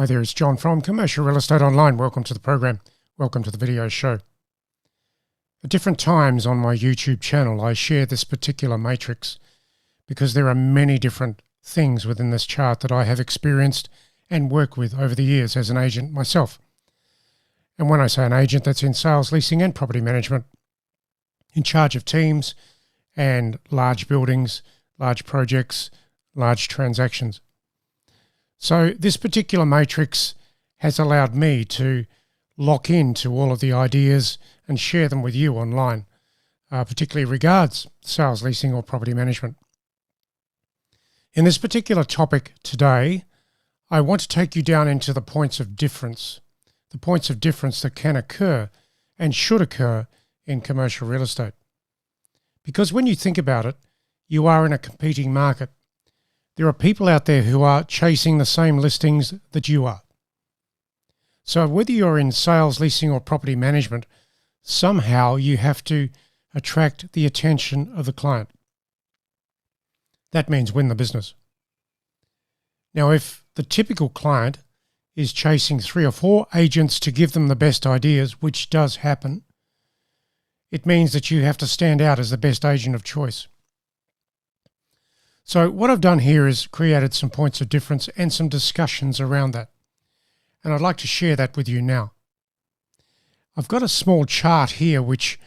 Hi there, it's John from Commercial Real Estate Online. Welcome to the program. Welcome to the video show. At different times on my YouTube channel, I share this particular matrix because there are many different things within this chart that I have experienced and worked with over the years as an agent myself. And when I say an agent, that's in sales, leasing and property management, in charge of teams and large buildings, large projects, large transactions. So this particular matrix has allowed me to lock into all of the ideas and share them with you online, particularly regards sales, leasing or property management. In this particular topic today, I want to take you down into the points of difference that can occur and should occur in commercial real estate. Because when you think about it, you are in a competing market. There are people out there who are chasing the same listings that you are. So whether you're in sales, leasing or property management, somehow you have to attract the attention of the client. That means win the business. Now, if the typical client is chasing 3 or 4 agents to give them the best ideas, which does happen, it means that you have to stand out as the best agent of choice. So what I've done here is created some points of difference and some discussions around that. And I'd like to share that with you now. I've got a small chart here which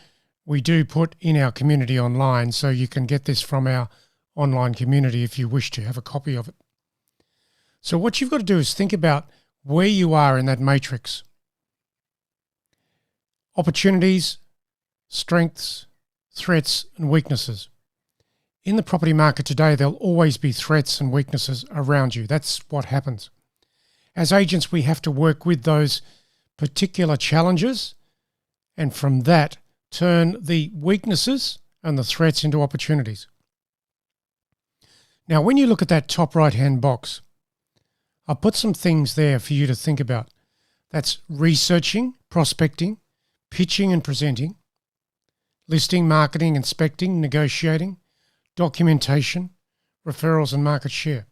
we do put in our community online, so you can get this from our online community if you wish to have a copy of it. So what you've got to do is think about where you are in that matrix. Opportunities, strengths, threats and weaknesses. In the property market today, there'll always be threats and weaknesses around you. That's what happens. As agents, we have to work with those particular challenges and from that turn the weaknesses and the threats into opportunities. Now, when you look at that top right-hand box, I'll put some things there for you to think about. That's researching, prospecting, pitching and presenting, listing, marketing, inspecting, negotiating, documentation, referrals and market share.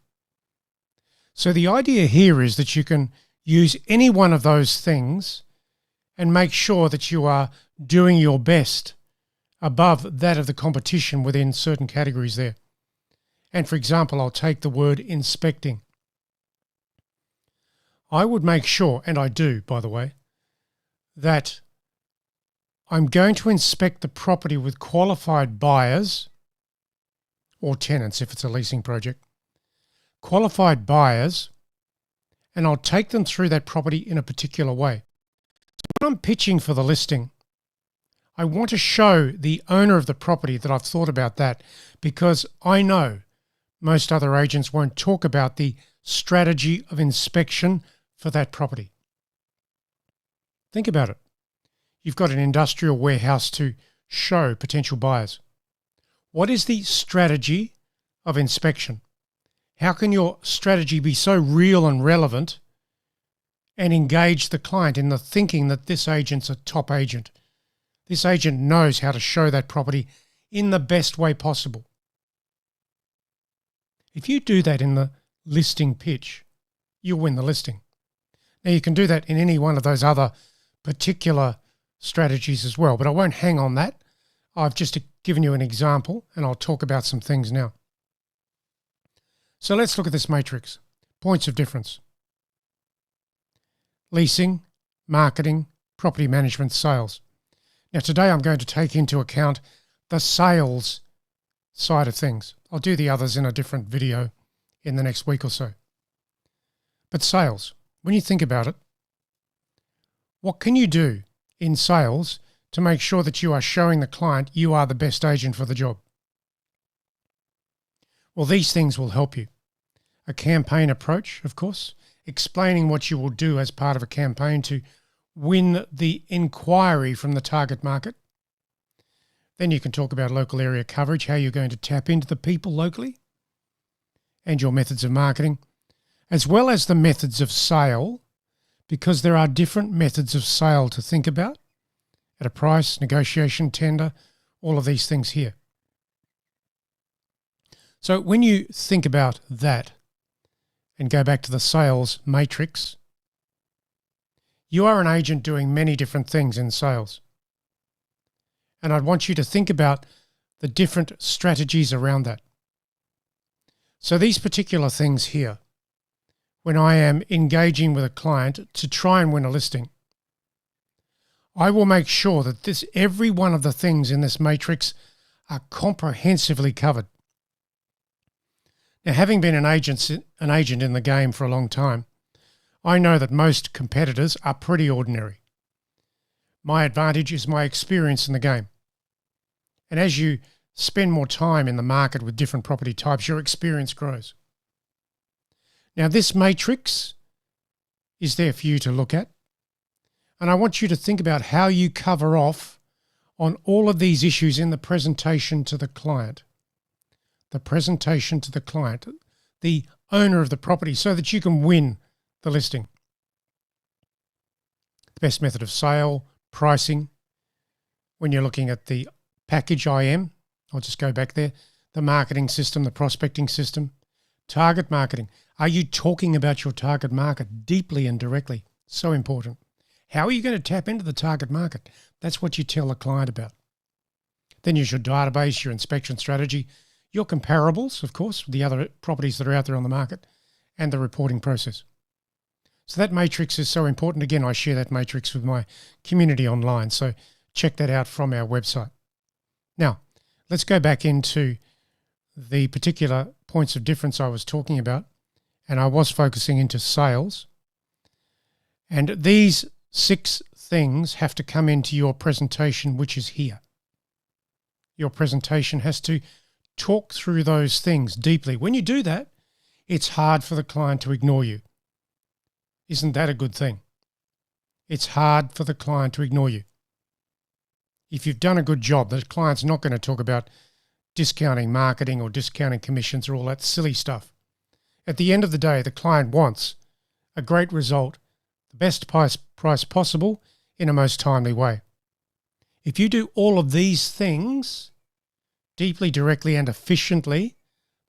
So the idea here is that you can use any one of those things and make sure that you are doing your best above that of the competition within certain categories there. And for example, I'll take the word inspecting. I would make sure, and I do by the way, that I'm going to inspect the property with qualified buyers or tenants if it's a leasing project, qualified buyers, and I'll take them through that property in a particular way. So when I'm pitching for the listing, I want to show the owner of the property that I've thought about that, because I know most other agents won't talk about the strategy of inspection for that property. Think about it. You've got an industrial warehouse to show potential buyers. What is the strategy of inspection? How can your strategy be so real and relevant and engage the client in the thinking that this agent's a top agent? This agent knows how to show that property in the best way possible. If you do that in the listing pitch, you'll win the listing. Now you can do that in any one of those other particular strategies as well, but I won't hang on that. I've just given you an example and I'll talk about some things now. So let's look at this matrix. Points of difference. Leasing, marketing, property management, sales. Now today I'm going to take into account the sales side of things. I'll do the others in a different video in the next week or so. But sales, when you think about it, what can you do in sales to make sure that you are showing the client you are the best agent for the job? Well, these things will help you. A campaign approach, of course, explaining what you will do as part of a campaign to win the inquiry from the target market. Then you can talk about local area coverage, how you're going to tap into the people locally, and your methods of marketing, as well as the methods of sale, because there are different methods of sale to think about. At a price, negotiation, tender, all of these things here. So when you think about that and go back to the sales matrix You are an agent doing many different things in sales. And I'd want you to think about the different strategies around that. So these particular things here, when I am engaging with a client to try and win a listing, I will make sure that every one of the things in this matrix are comprehensively covered. Now, having been an agent in the game for a long time, I know that most competitors are pretty ordinary. My advantage is my experience in the game. And as you spend more time in the market with different property types, your experience grows. Now, this matrix is there for you to look at. And I want you to think about how you cover off on all of these issues in the presentation to the client. The presentation to the client, the owner of the property, so that you can win the listing. The best method of sale, pricing. When you're looking at the package IM, I'll just go back there, the marketing system, the prospecting system, target marketing. Are you talking about your target market deeply and directly? So important. How are you going to tap into the target market? That's what you tell the client about. Then use your database, your inspection strategy, your comparables, of course, with the other properties that are out there on the market, and the reporting process. So that matrix is so important. Again, I share that matrix with my community online, so check that out from our website. Now, let's go back into the particular points of difference I was talking about, and I was focusing into sales. And these 6 things have to come into your presentation, which is here. Your presentation has to talk through those things deeply. When you do that, it's hard for the client to ignore you. Isn't that a good thing? It's hard for the client to ignore you. If you've done a good job, the client's not going to talk about discounting marketing or discounting commissions or all that silly stuff. At the end of the day, the client wants a great result, the best price possible in a most timely way. If you do all of these things deeply, directly, and efficiently,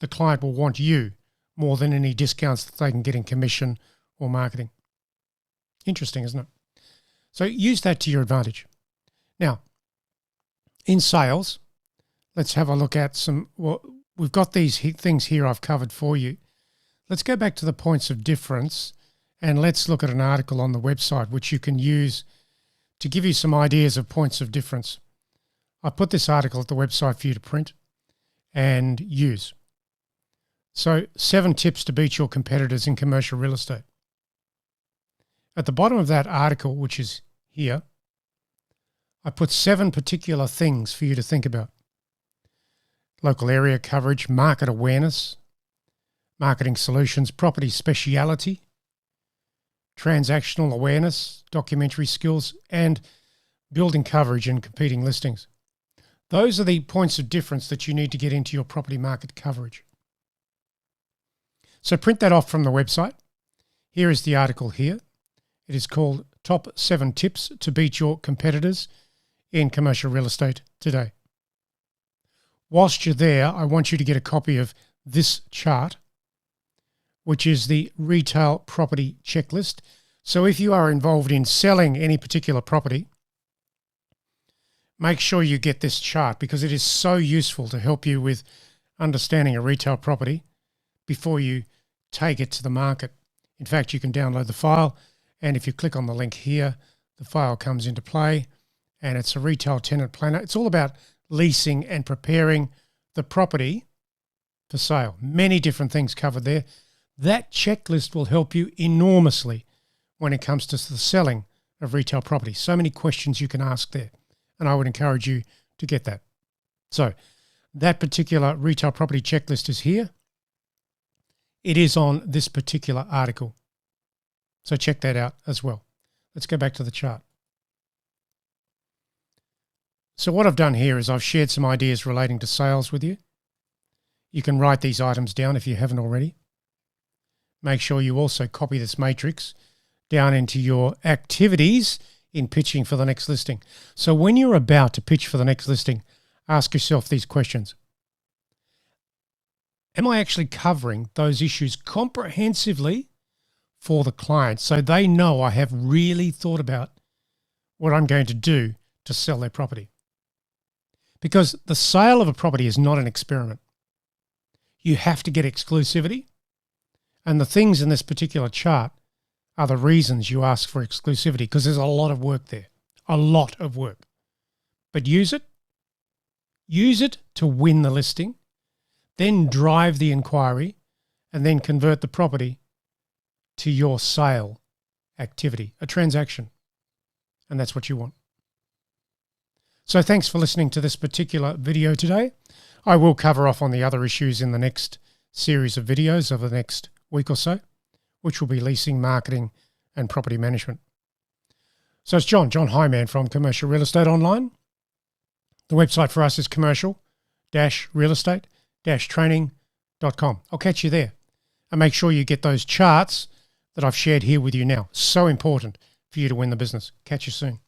the client will want you more than any discounts that they can get in commission or marketing. Interesting, isn't it? So use that to your advantage. Now, in sales, let's have a look at we've got these things here I've covered for you. Let's go back to the points of difference and let's look at an article on the website which you can use to give you some ideas of points of difference. I put this article at the website for you to print and use. So 7 tips to beat your competitors in commercial real estate. At the bottom of that article, which is here, I put 7 particular things for you to think about. Local area coverage, market awareness, marketing solutions, property speciality, transactional awareness, documentary skills, and building coverage and competing listings. Those are the points of difference that you need to get into your property market coverage. So print that off from the website. Here is the article here. It is called Top 7 Tips to Beat Your Competitors in Commercial Real Estate Today. Whilst you're there, I want you to get a copy of this chart, which is the retail property checklist. So if you are involved in selling any particular property, make sure you get this chart because it is so useful to help you with understanding a retail property before you take it to the market. In fact, you can download the file, and if you click on the link here, the file comes into play, and it's a retail tenant planner. It's all about leasing and preparing the property for sale. Many different things covered there. That checklist will help you enormously when it comes to the selling of retail property. So many questions you can ask there, and I would encourage you to get that. So that particular retail property checklist is here. It is on this particular article. So check that out as well. Let's go back to the chart. So what I've done here is I've shared some ideas relating to sales with you. You can write these items down if you haven't already. Make sure you also copy this matrix down into your activities in pitching for the next listing. So when you're about to pitch for the next listing, ask yourself these questions. Am I actually covering those issues comprehensively for the client, so they know I have really thought about what I'm going to do to sell their property. Because the sale of a property is not an experiment. You have to get exclusivity, and the things in this particular chart are the reasons you ask for exclusivity, because there's a lot of work there, a lot of work. But use it to win the listing, then drive the inquiry, and then convert the property to your sale activity, a transaction. And that's what you want. So thanks for listening to this particular video today. I will cover off on the other issues in the next series of videos over the next week or so, which will be leasing, marketing, and property management. So it's John Highman from Commercial Real Estate Online. The website for us is commercial-real-estate-training.com. I'll catch you there. And make sure you get those charts that I've shared here with you now. So important for you to win the business. Catch you soon.